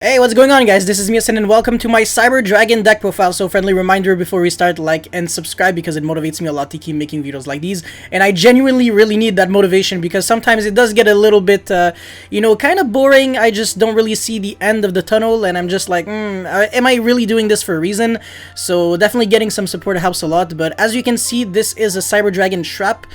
Hey, what's going on, guys? This is Miasin and welcome to my Cyber Dragon deck profile. So friendly reminder before we start, like and subscribe because it motivates me a lot to keep making videos like these. And I genuinely really need that motivation because sometimes it does get a little bit, kind of boring. I just don't really see the end of the tunnel and I'm just like, am I really doing this for a reason? So definitely getting some support helps a lot. But as you can see, this is a Cyber Dragon Trap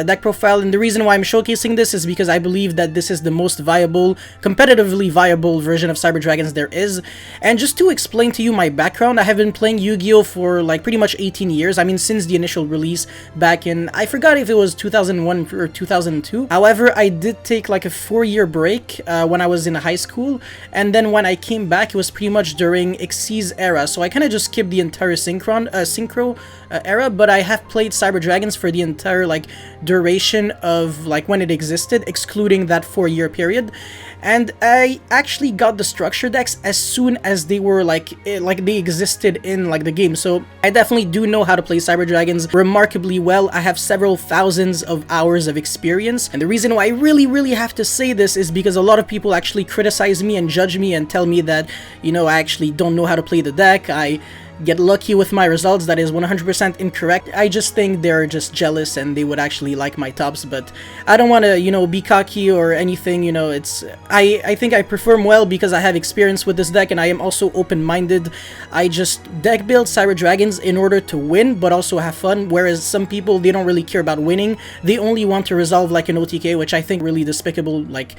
deck profile, and the reason why I'm showcasing this is because I believe that this is the most viable, competitively viable version of Cyber Dragons there is. And just to explain to you my background, I have been playing Yu-Gi-Oh for like pretty much 18 years. I mean, since the initial release back in, I forgot if it was 2001 or 2002. However, I did take like a 4-year break when I was in high school, and then when I came back, it was pretty much during Xyz's era. So I kind of just skipped the entire synchro era, but I have played Cyber Dragons for the entire like duration of like when it existed, excluding that 4-year period. And I actually got the structure decks as soon as they were like they existed in like the game. So I definitely do know how to play Cyber Dragons remarkably well. I have several thousands of hours of experience, and the reason why I really have to say this is because a lot of people actually criticize me and judge me and tell me that, you know, I actually don't know how to play the deck. I get lucky with my results. That is 100% incorrect. I just think they're just jealous and they would actually like my tops, but I don't want to, you know, be cocky or anything. You know, it's I think I perform well because I have experience with this deck and I am also open-minded. I just deck build Cyber Dragons in order to win but also have fun, whereas some people, they don't really care about winning. They only want to resolve like an OTK, which I think really despicable. Like,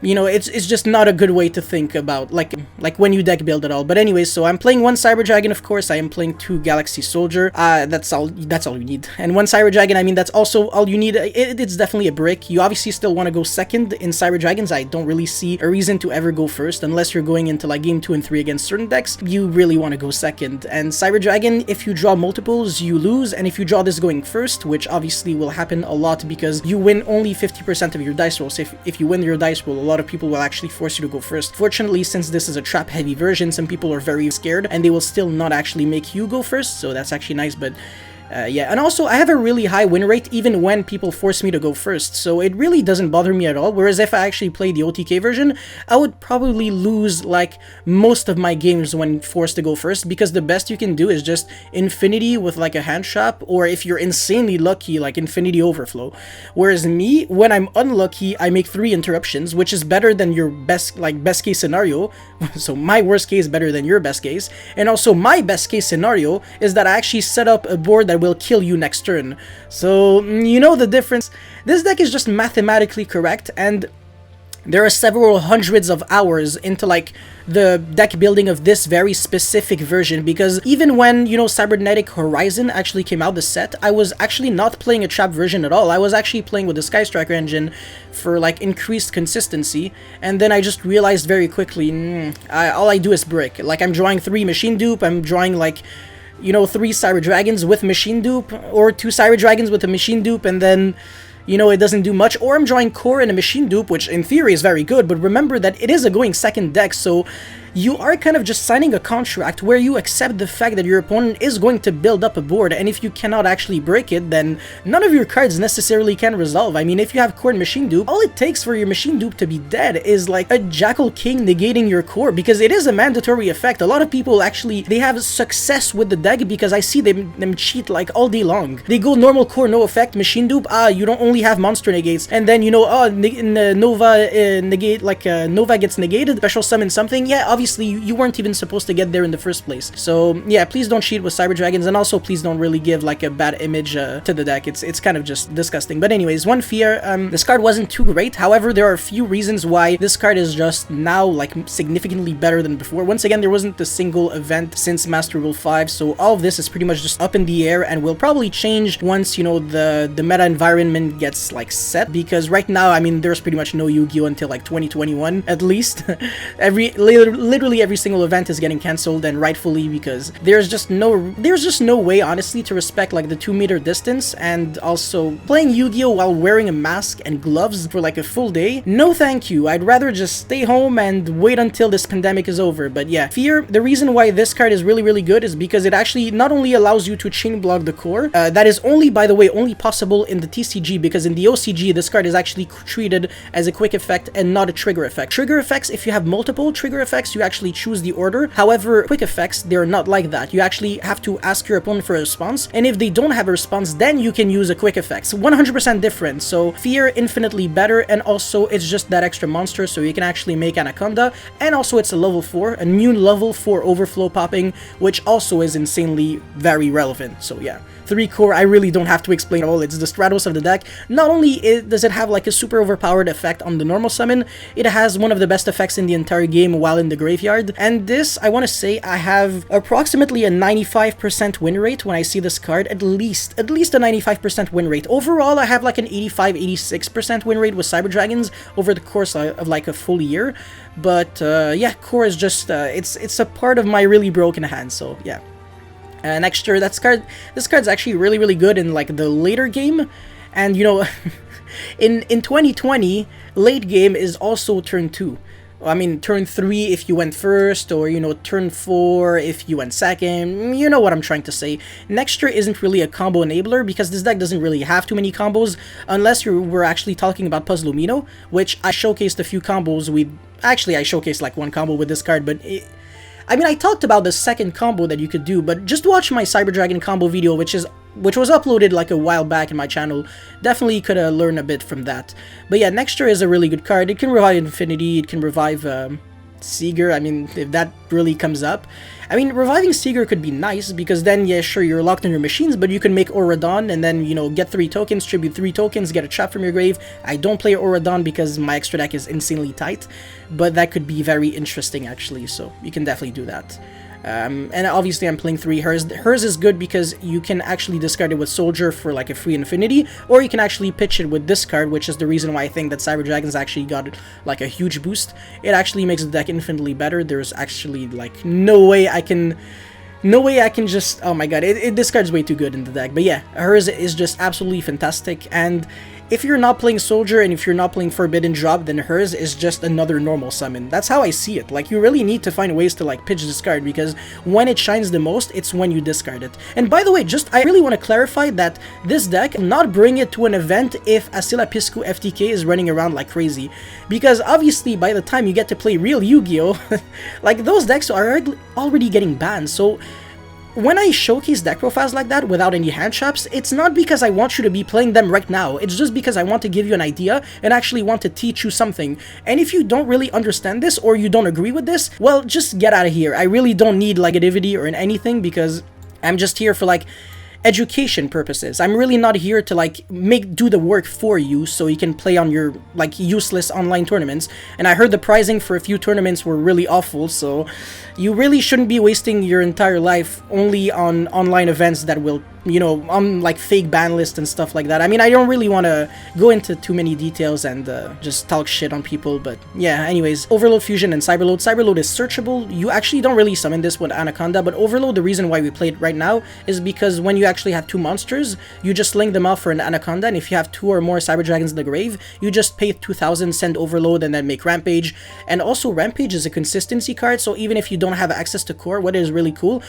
you know, it's just not a good way to think about like when you deck build at all. But anyways, so I'm playing one Cyber Dragon, of course. I am playing 2 Galaxy Soldier. That's all you need. And one Cyber Dragon, I mean, that's also all you need. It's definitely a brick. You obviously still want to go second in Cyber Dragons. I don't really see a reason to ever go first unless you're going into like game 2 and 3 against certain decks. You really want to go second. And Cyber Dragon, if you draw multiples, you lose. And if you draw this going first, which obviously will happen a lot because you win only 50% of your dice rolls. If you win your dice roll, a lot of people will actually force you to go first. Fortunately, since this is a trap heavy version, some people are very scared and they will still not actually make you go first, so that's actually nice. But yeah, and also I have a really high win rate even when people force me to go first, so it really doesn't bother me at all. Whereas if I actually played the OTK version, I would probably lose like most of my games when forced to go first, because the best you can do is just Infinity with like a hand trap, or if you're insanely lucky, like Infinity Overflow. Whereas me, when I'm unlucky, I make 3 interruptions, which is better than your best case scenario. So my worst case is better than your best case, and also my best case scenario is that I actually set up a board that will kill you next turn. So you know the difference. This deck is just mathematically correct, and there are several hundreds of hours into like the deck building of this very specific version, because even when, you know, Cybernetic Horizon actually came out, the set, I was actually not playing a trap version at all. I was actually playing with the Sky Striker engine for like increased consistency, and then I just realized very quickly, all I do is brick. Like, I'm drawing 3 machine dupe, I'm drawing like, you know, 3 Cyber Dragons with machine dupe, or 2 Cyber Dragons with a machine dupe, and then, you know, it doesn't do much. Or I'm drawing core and a machine dupe, which in theory is very good, but remember that it is a going second deck, so you are kind of just signing a contract where you accept the fact that your opponent is going to build up a board, and if you cannot actually break it, then none of your cards necessarily can resolve. I mean, if you have core and machine dupe, all it takes for your machine dupe to be dead is like a Jackal King negating your core, because it is a mandatory effect. A lot of people actually, they have success with the deck because I see them cheat like all day long. They go normal core, no effect, machine dupe, you don't only have monster negates, and then, you know, Nova negate, like Nova gets negated, special summon something. Yeah, obviously you weren't even supposed to get there in the first place. So yeah, please don't cheat with Cyber Dragons, and also please don't really give like a bad image to the deck. It's kind of just disgusting. But anyways, one fear, this card wasn't too great. However, there are a few reasons why this card is just now like significantly better than before. Once again, there wasn't a single event since Master Rule 5, so all of this is pretty much just up in the air and will probably change once, you know, the meta environment gets like set, because right now, I mean, there's pretty much no Yu-Gi-Oh until like 2021 at least. Literally every single event is getting cancelled, and rightfully, because there's just no way, honestly, to respect like the 2-meter distance. And also playing Yu-Gi-Oh while wearing a mask and gloves for like a full day, no thank you. I'd rather just stay home and wait until this pandemic is over. But yeah, Fear, the reason why this card is really good is because it actually not only allows you to chain block the core, that is only, by the way, only possible in the TCG, because in the OCG this card is actually treated as a quick effect and not a trigger effect. Trigger effects, if you have multiple trigger effects, you you actually choose the order. However, quick effects, they're not like that. You actually have to ask your opponent for a response, and if they don't have a response, then you can use a quick effects. 100% different. So fear, infinitely better, and also it's just that extra monster, so you can actually make Anaconda, and also it's a level 4, a new level 4 overflow popping, which also is insanely very relevant. So yeah, 3 core, I really don't have to explain at all. It's the Stratos of the deck. Not only does it have like a super overpowered effect on the normal summon, it has one of the best effects in the entire game while in the graveyard. And this, I want to say, I have approximately a 95% win rate when I see this card, at least a 95% win rate. Overall, I have like an 85-86% win rate with Cyber Dragons over the course of like a full year. But yeah, core is just it's a part of my really broken hand. So yeah. Next turn, this card's actually really good in like the later game, and you know, in 2020, late game is also turn 2. I mean, turn 3 if you went first, or you know, turn 4 if you went second. You know what I'm trying to say. Nexture isn't really a combo enabler because this deck doesn't really have too many combos, unless we're actually talking about Puzzlumino, which I showcased a few combos with. Actually, I showcased like one combo with this card, but I mean, I talked about the second combo that you could do, but just watch my Cyber Dragon combo video, which was uploaded like a while back in my channel. Definitely could learn a bit from that. But yeah, Nexture is a really good card. It can revive Infinity, it can revive Seeger, I mean, if that really comes up. I mean, reviving Seeger could be nice, because then, yeah, sure, you're locked in your machines, but you can make Auradon, and then, you know, get 3 tokens, tribute 3 tokens, get a trap from your grave. I don't play Auradon because my extra deck is insanely tight, but that could be very interesting, actually, so you can definitely do that. And obviously I'm playing 3 Hers. Hers is good because you can actually discard it with Soldier for like a free Infinity, or you can actually pitch it with this card, which is the reason why I think that Cyber Dragons actually got like a huge boost. It actually makes the deck infinitely better. There's actually like no way I can just, oh my god, this card's way too good in the deck. But yeah, Hers is just absolutely fantastic, and if you're not playing Soldier and if you're not playing Forbidden Drop, then Hers is just another normal summon. That's how I see it. Like, you really need to find ways to like pitch this card, because when it shines the most, it's when you discard it. And by the way, I really want to clarify that this deck will not bring it to an event if Asila Piscu FTK is running around like crazy, because obviously by the time you get to play real Yu-Gi-Oh! Like, those decks are already getting banned. So when I showcase deck profiles like that without any hand traps, it's not because I want you to be playing them right now. It's just because I want to give you an idea and actually want to teach you something. And if you don't really understand this, or you don't agree with this, well, just get out of here. I really don't need negativity or anything, because I'm just here for like education purposes. I'm really not here to like do the work for you so you can play on your like useless online tournaments. And I heard the pricing for a few tournaments were really awful, so you really shouldn't be wasting your entire life only on online events that will, you know, on like fake ban list and stuff like that. I mean, I don't really want to go into too many details and just talk shit on people, but yeah, anyways, Overload Fusion and Cyberload. Cyberload is searchable. You actually don't really summon this with Anaconda, but Overload, the reason why we play it right now is because when you actually have 2 monsters, you just link them off for an Anaconda, and if you have 2 or more Cyber Dragons in the grave, you just pay 2,000, send Overload, and then make Rampage. And also, Rampage is a consistency card, so even if you don't have access to core, what is really cool,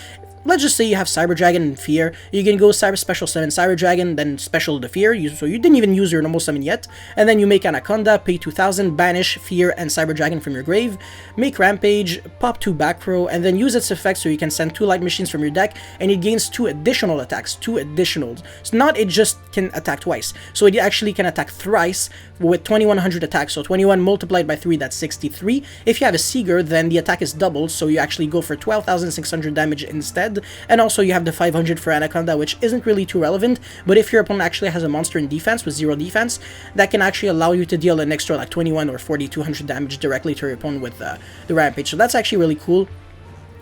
let's just say you have Cyber Dragon and Fear, you can go Cyber Special Summon Cyber Dragon, then Special the Fear, so you didn't even use your normal summon yet, and then you make Anaconda, pay 2,000, banish Fear and Cyber Dragon from your grave, make Rampage, pop 2 back row, and then use its effect so you can send 2 Light Machines from your deck, and it gains 2 additional attacks, 2 additionals. So not it just can attack twice, so it actually can attack thrice with 2,100 attacks, so 21 multiplied by 3, that's 63. If you have a Seeger, then the attack is doubled, so you actually go for 12,600 damage instead. And also you have the 500 for Anaconda, which isn't really too relevant, but if your opponent actually has a monster in defense with 0 defense, that can actually allow you to deal an extra like 21 or 4,200 damage directly to your opponent with the Rampage, so that's actually really cool.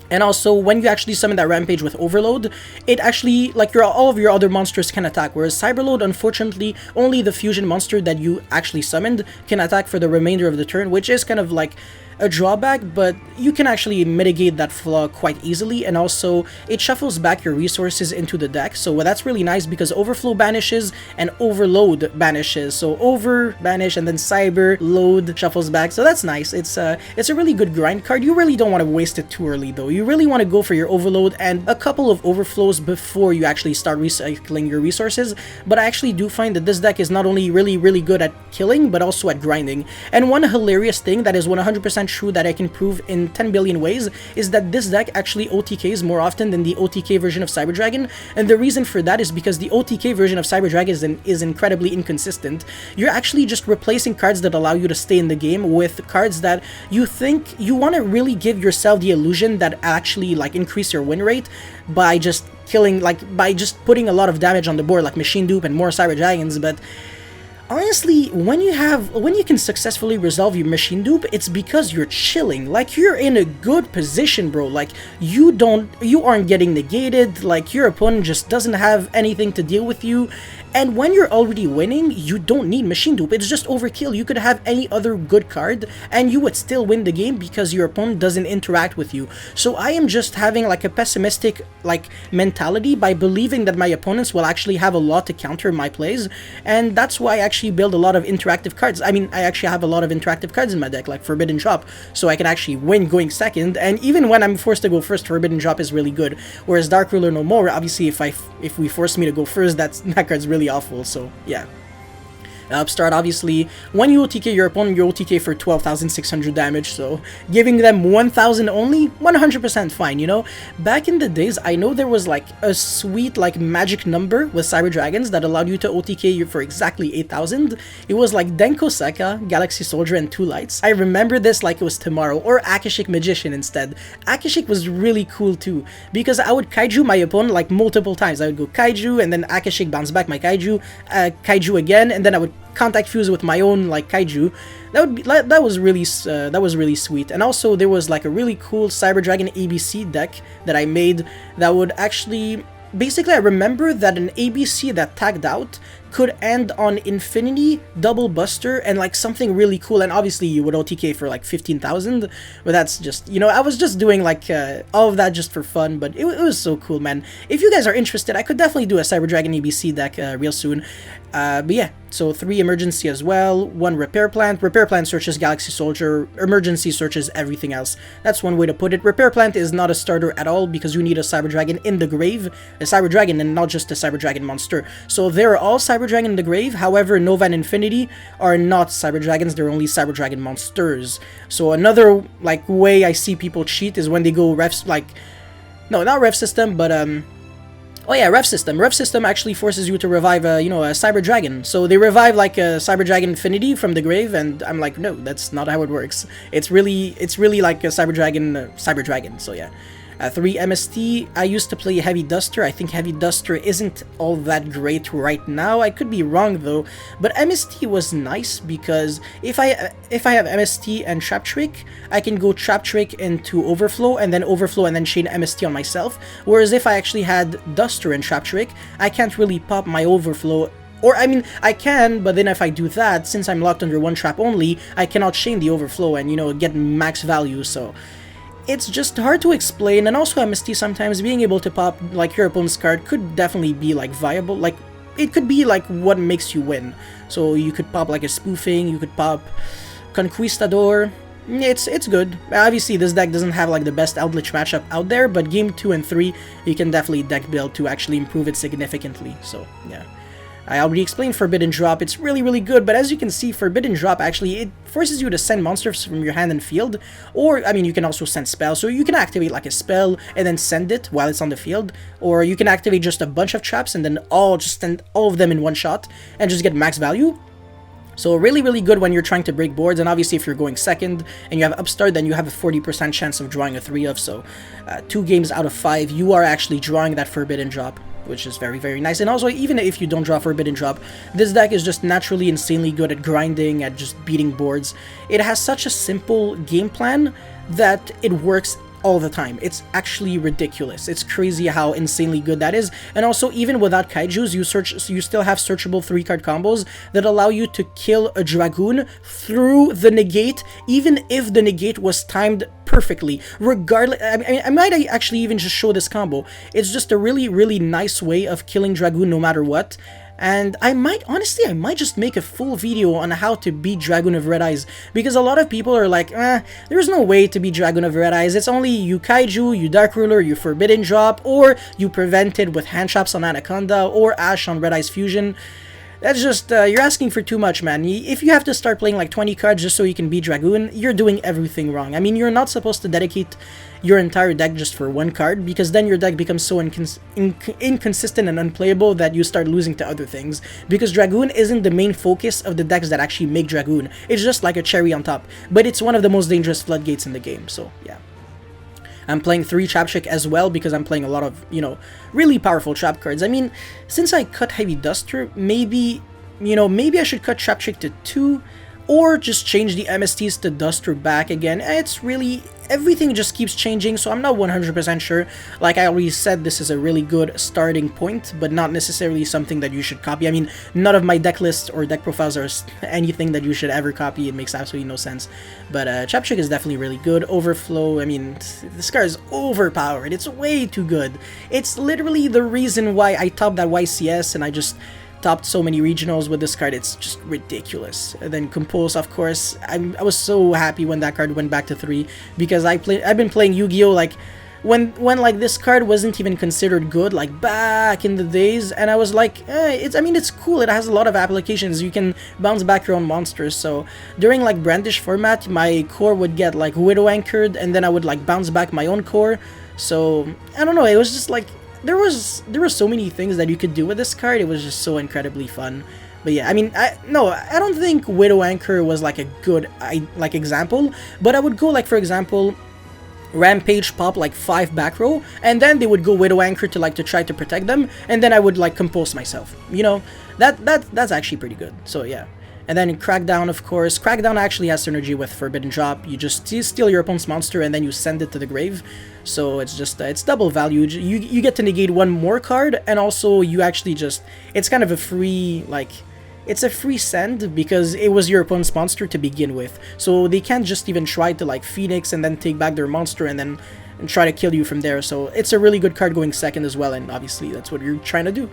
And also, when you actually summon that Rampage with Overload, it actually, like, all of your other monsters can attack, whereas Cyberload, unfortunately, only the fusion monster that you actually summoned can attack for the remainder of the turn, which is kind of like a drawback, but you can actually mitigate that flaw quite easily. And also, it shuffles back your resources into the deck, so that's really nice because Overflow banishes and Overload banishes. So Over banish and then Cyber Load shuffles back, so that's nice. It's a really good grind card. You really don't want to waste it too early though. You really want to go for your Overload and a couple of Overflows before you actually start recycling your resources. But I actually do find that this deck is not only really good at killing, but also at grinding. And one hilarious thing that is 100% true that I can prove in 10 billion ways is that this deck actually OTKs more often than the OTK version of Cyber Dragon, and the reason for that is because the OTK version of Cyber Dragon is incredibly inconsistent. You're actually just replacing cards that allow you to stay in the game with cards that you think you want to really give yourself the illusion that actually like increase your win rate by just killing, like by just putting a lot of damage on the board, like Machine Dupe and more Cyber Dragons. But honestly, when you can successfully resolve your Machine Dupe, it's because you're chilling. Like, you're in a good position, bro. Like, you aren't getting negated. Like, your opponent just doesn't have anything to deal with you. And when you're already winning, you don't need Machine Dupe. It's just overkill. You could have any other good card, and you would still win the game because your opponent doesn't interact with you. So I am just having like a pessimistic like mentality by believing that my opponents will actually have a lot to counter my plays, and that's why I actually build a lot of interactive cards. I mean, I actually have a lot of interactive cards in my deck, like Forbidden Drop, so I can actually win going second, and even when I'm forced to go first, Forbidden Drop is really good. Whereas Dark Ruler No More, obviously, if we force me to go first, that card's really awful. So yeah. Upstart, obviously, when you OTK your opponent, you OTK for 12,600 damage, so giving them 1,000 only, 100% fine, you know? Back in the days, I know there was like a sweet like magic number with Cyber Dragons that allowed you to OTK you for exactly 8,000. It was like Denko Seka, Galaxy Soldier, and 2 lights. I remember this like it was tomorrow, or Akashic Magician instead. Akashic was really cool too, because I would Kaiju my opponent like multiple times. I would go Kaiju, and then Akashic bounce back my Kaiju, Kaiju again, and then I would contact fuse with my own like Kaiju. That was really sweet. And also there was like a really cool Cyber Dragon ABC deck that I made that would actually, basically I remember that an ABC that tagged out could end on Infinity, Double Buster, and like something really cool, and obviously you would OTK for like 15,000, but that's just, you know, I was just doing like all of that just for fun, but it was so cool, man. If you guys are interested, I could definitely do a Cyber Dragon ABC deck real soon. But yeah, so 3 Emergency as well, 1 Repair Plant. Repair Plant searches Galaxy Soldier, Emergency searches everything else. That's one way to put it. Repair Plant is not a starter at all because you need a Cyber Dragon in the grave, a Cyber Dragon, and not just a Cyber Dragon monster. So they're all Cyber Dragon in the grave, however Nova and Infinity are not Cyber Dragons, they're only Cyber Dragon monsters. So another like way I see people cheat is when they go refs, like, no, not ref system, but oh yeah, ref system. Ref system actually forces you to revive a, you know, a Cyber Dragon. So they revive like a Cyber Dragon Infinity from the grave, and I'm like, no, that's not how it works. It's really like a Cyber Dragon, so yeah. 3 MST, I used to play Heavy Duster. I think Heavy Duster isn't all that great right now. I could be wrong though, but MST was nice because if I have MST and Trap Trick, I can go Trap Trick into Overflow and then chain MST on myself. Whereas if I actually had Duster and Trap Trick, I can't really pop my Overflow. Or, I mean, I can, but then if I do that, since I'm locked under 1 trap only, I cannot chain the Overflow and, you know, get max value, so it's just hard to explain. And also MST, sometimes being able to pop like your opponent's card could definitely be like viable, like it could be like what makes you win. So you could pop like a Spoofing, you could pop Conquistador. It's good. Obviously this deck doesn't have like the best Eldritch matchup out there, but game 2 and 3 you can definitely deck build to actually improve it significantly. So yeah, I already explained Forbidden Drop. It's really good, but as you can see, Forbidden Drop actually, it forces you to send monsters from your hand and field, or, I mean, you can also send spells, so you can activate like a spell and then send it while it's on the field, or you can activate just a bunch of traps and then just send all of them in one shot and just get max value. So really good when you're trying to break boards, and obviously if you're going second and you have Upstart, then you have a 40% chance of drawing a 3-of, so 2 games out of 5 you are actually drawing that Forbidden Drop, which is very nice. And also, even if you don't draw Forbidden Drop, this deck is just naturally insanely good at grinding, at just beating boards. It has such a simple game plan that it works all the time. It's actually ridiculous. It's crazy how insanely good that is. And also, even without Kaijus, you still have searchable 3-card combos that allow you to kill a Dragoon through the negate, even if the negate was timed perfectly. Regardless, I might actually even just show this combo. It's just a really nice way of killing Dragoon no matter what. And I might just make a full video on how to beat Dragoon of Red Eyes, because a lot of people are like, there's no way to beat Dragoon of Red Eyes, it's only you Kaiju, you Dark Ruler, you Forbidden Drop, or you prevent it with hand traps on Anaconda, or Ash on Red Eyes Fusion. That's just, you're asking for too much, man. If you have to start playing like 20 cards just so you can beat Dragoon, you're doing everything wrong. I mean, you're not supposed to dedicate your entire deck just for one card, because then your deck becomes so inconsistent and unplayable that you start losing to other things, because Dragoon isn't the main focus of the decks that actually make Dragoon. It's just like a cherry on top, but it's one of the most dangerous floodgates in the game, so yeah. I'm playing 3 Trap Trick as well because I'm playing a lot of, you know, really powerful trap cards. I mean, since I cut Heavy Duster, maybe, you know, maybe I should cut Trap Trick to 2, or just change the MSTs to Duster back again. It's really, everything just keeps changing, so I'm not 100% sure. Like I already said, this is a really good starting point, but not necessarily something that you should copy. I mean, none of my deck lists or deck profiles are anything that you should ever copy. It makes absolutely no sense. But Trap Trick is definitely really good. Overflow, I mean, this card is overpowered. It's way too good. It's literally the reason why I topped that YCS, and I just topped so many regionals with this card. It's just ridiculous. And then Compose, of course, I was so happy when that card went back to 3, because I've been playing Yu-Gi-Oh! Like when like this card wasn't even considered good, like back in the days, and I was like, I mean, it's cool. It has a lot of applications. You can bounce back your own monsters. So during like Brandish format, my core would get like Widow Anchored, and then I would like bounce back my own core. So I don't know, it was just like, there were so many things that you could do with this card. It was just so incredibly fun. But yeah, I mean, I don't think Widow Anchor was like a good example, but I would go like, for example, Rampage pop like 5 back row, and then they would go Widow Anchor to try to protect them, and then I would like compose myself. You know, that's actually pretty good. So yeah. And then Crackdown, of course. Crackdown actually has synergy with Forbidden Drop. You just steal your opponent's monster and then you send it to the grave. So it's just, it's double value. You get to negate one more card, and also you actually just, it's kind of a free, like, it's a free send because it was your opponent's monster to begin with. So they can't just even try to like Phoenix and then take back their monster and then try to kill you from there. So it's a really good card going second as well, and obviously that's what you're trying to do.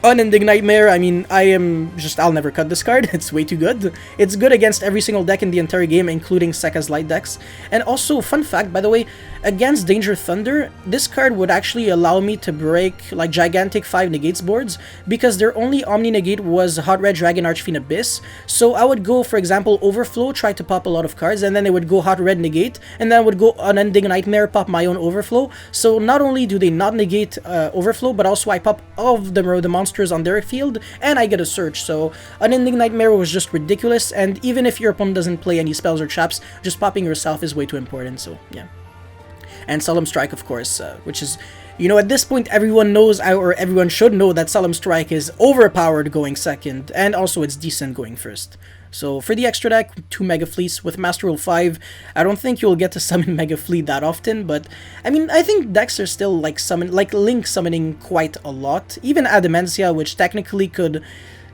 Unending Nightmare, I mean, I'll never cut this card. It's way too good. It's good against every single deck in the entire game, including Sekka's light decks. And also, fun fact, by the way, against Danger Thunder, this card would actually allow me to break, like, gigantic 5 negates boards, because their only Omni negate was Hot Red Dragon Archfiend Abyss. So I would go, for example, Overflow, try to pop a lot of cards, and then they would go Hot Red negate, and then I would go Unending Nightmare, pop my own Overflow. So not only do they not negate Overflow, but also I pop all of the monsters on their field, and I get a search. So Unending Nightmare was just ridiculous, and even if your opponent doesn't play any spells or traps, just popping yourself is way too important, so yeah. And Solemn Strike, of course, which is, you know, at this point everyone knows, or everyone should know, that Solemn Strike is overpowered going second, and also it's decent going first. So for the extra deck, 2 Mega Fleets with Master Rule 5. I don't think you'll get to summon Mega Fleet that often, but I mean, I think decks are still like Link summoning quite a lot. Even Adamantia, which technically could,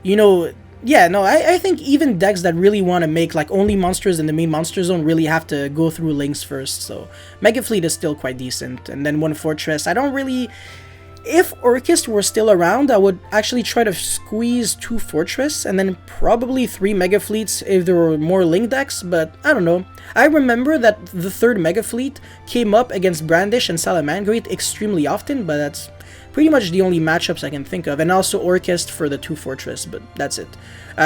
you know, yeah, no, I think even decks that really want to make like only monsters in the main monster zone really have to go through links first. So Mega Fleet is still quite decent. And then 1 Fortress, I don't really... If Orchist were still around, I would actually try to squeeze 2 Fortress and then probably 3 Mega Fleets if there were more Link decks, but I don't know. I remember that the 3rd Mega Fleet came up against Brandish and Salamangreat extremely often, but that's pretty much the only matchups I can think of, and also Orchest for the 2 Fortress, but that's it.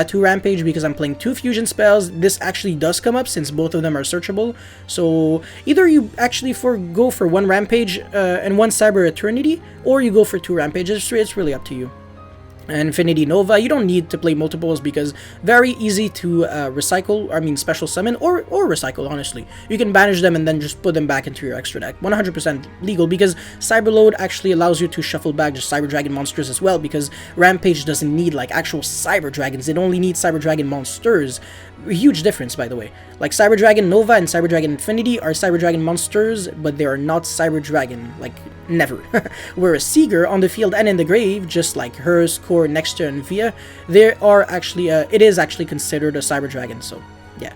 2 Rampage because I'm playing 2 fusion spells. This actually does come up since both of them are searchable, so either you actually go for 1 Rampage and 1 Cyber Eternity, or you go for 2 Rampages. It's really up to you. And Infinity Nova, you don't need to play multiples because very easy to special summon or recycle, honestly. You can banish them and then just put them back into your extra deck. 100% legal because Cyberload actually allows you to shuffle back just Cyber Dragon monsters as well, because Rampage doesn't need like actual Cyber Dragons, it only needs Cyber Dragon monsters. A huge difference, by the way. Like Cyber Dragon Nova and Cyber Dragon Infinity are Cyber Dragon monsters, but they are not Cyber Dragon, like never. Whereas Seeger on the field and in the grave, just like hers, Core, Nexta, and Via, they are actually, it is actually considered a Cyber Dragon, so yeah.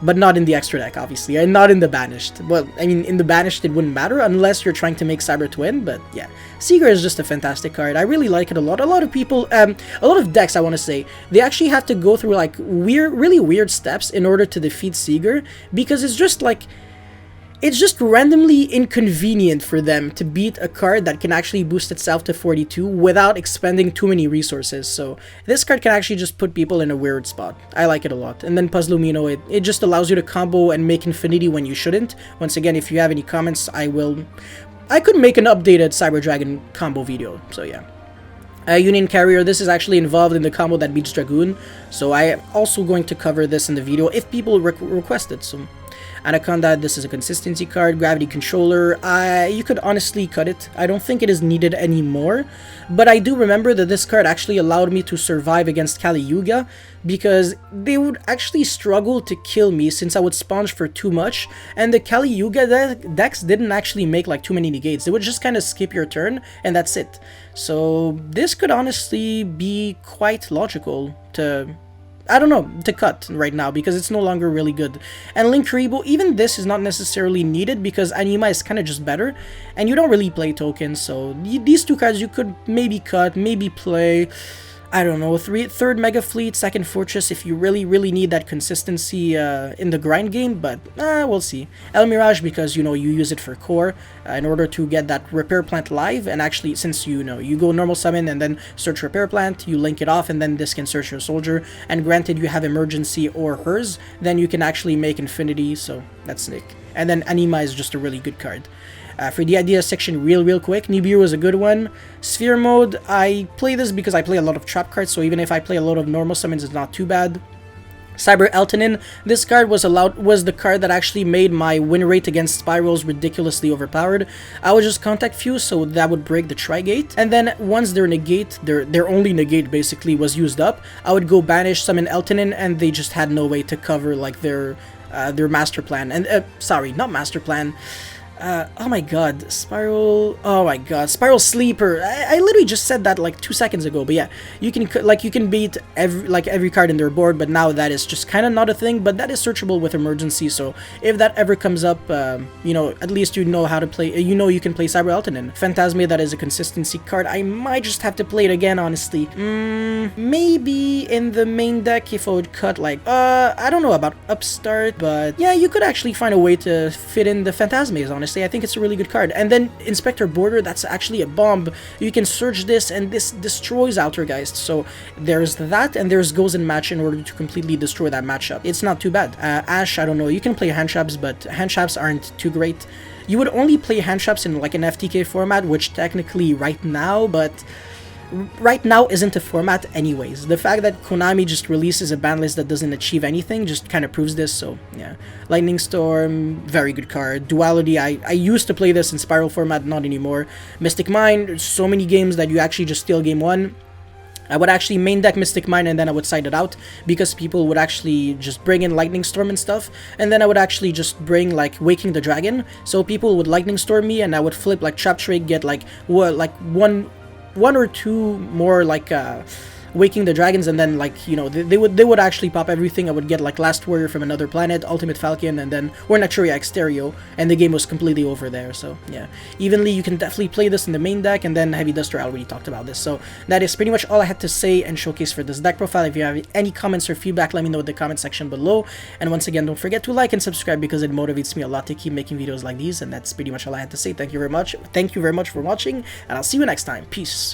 But not in the extra deck, obviously, and not in the Banished. Well, I mean, in the Banished it wouldn't matter unless you're trying to make Cyber Twin, but yeah. Seeger is just a fantastic card. I really like it a lot. A lot of people, a lot of decks, I want to say, they actually have to go through like really weird steps in order to defeat Seeger, because it's just like, it's just randomly inconvenient for them to beat a card that can actually boost itself to 42 without expending too many resources. So this card can actually just put people in a weird spot. I like it a lot. And then Puzzlumino, it just allows you to combo and make infinity when you shouldn't. Once again, if you have any comments, I could make an updated Cyber Dragon combo video. So yeah. Union Carrier, this is actually involved in the combo that beats Dragoon, so I am also going to cover this in the video if people request it. So Anaconda, this is a consistency card. Gravity Controller, you could honestly cut it. I don't think it is needed anymore, but I do remember that this card actually allowed me to survive against Kali Yuga, because they would actually struggle to kill me since I would sponge for too much, and the Kali Yuga decks didn't actually make like too many negates. They would just kind of skip your turn, and that's it. So this could honestly be quite logical to, I don't know, to cut right now, because it's no longer really good. And Link Kuribo, even this is not necessarily needed because Anima is kind of just better, and you don't really play tokens, so these two cards you could maybe cut, maybe play, I don't know, third Mega Fleet, second Fortress if you really need that consistency in the grind game, but we'll see. El Mirage, because, you know, you use it for core in order to get that Repair Plant live, and actually, since, you know, you go normal summon and then search Repair Plant, you link it off, and then this can search your soldier, and granted you have Emergency or hers, then you can actually make Infinity, so that's sick. And then Anima is just a really good card. For the idea section, real quick, Nibiru is a good one. Sphere Mode, I play this because I play a lot of trap cards, so even if I play a lot of normal summons, it's not too bad. Cyber Eltonin, this card was the card that actually made my win rate against Spirals ridiculously overpowered. I would just contact Fuse, so that would break the Tri-Gate, and then once their negate, their only negate basically was used up, I would go banish summon Eltonin, and they just had no way to cover like their master plan. And sorry, not master plan. Oh my god, Spiral, oh my god, Spiral Sleeper, I literally just said that like 2 seconds ago, but yeah, you can beat every card in their board, but now that is just kind of not a thing, but that is searchable with Emergency, so if that ever comes up, you know, at least you know how to play, you know you can play Cyber Eltonin. Phantasme, that is a consistency card, I might just have to play it again, honestly. Maybe in the main deck if I would cut like, I don't know about Upstart, but yeah, you could actually find a way to fit in the Phantasmes, honestly. I think it's a really good card. And then Inspector Border, that's actually a bomb. You can search this, and this destroys Outergeist. So there's that, and there's Goes and Match in order to completely destroy that matchup. It's not too bad. Ash, I don't know. You can play hand traps, but hand traps aren't too great. You would only play hand traps in like an FTK format, which technically right now isn't a format anyways. The fact that Konami just releases a ban list that doesn't achieve anything just kind of proves this, so yeah. Lightning Storm, very good card. Duality, I used to play this in Spiral format, not anymore. Mystic Mine, there's so many games that you actually just steal game 1. I would actually main deck Mystic Mine and then I would side it out, because people would actually just bring in Lightning Storm and stuff, and then I would actually just bring like Waking the Dragon, so people would Lightning Storm me and I would flip like Trap Trick, get like one or two more like Waking the Dragons, and then like, you know, they would actually pop everything. I would get like Last Warrior from Another Planet, Ultimate Falcon, and then or Naturia X Stereo, and the game was completely over there. So yeah, evenly you can definitely play this in the main deck, and then Heavy Duster, I already talked about this. So that is pretty much all I had to say and showcase for this deck profile. If you have any comments or feedback, let me know in the comment section below. And once again, don't forget to like and subscribe because it motivates me a lot to keep making videos like these. And that's pretty much all I had to say. Thank you very much. Thank you very much for watching, and I'll see you next time. Peace.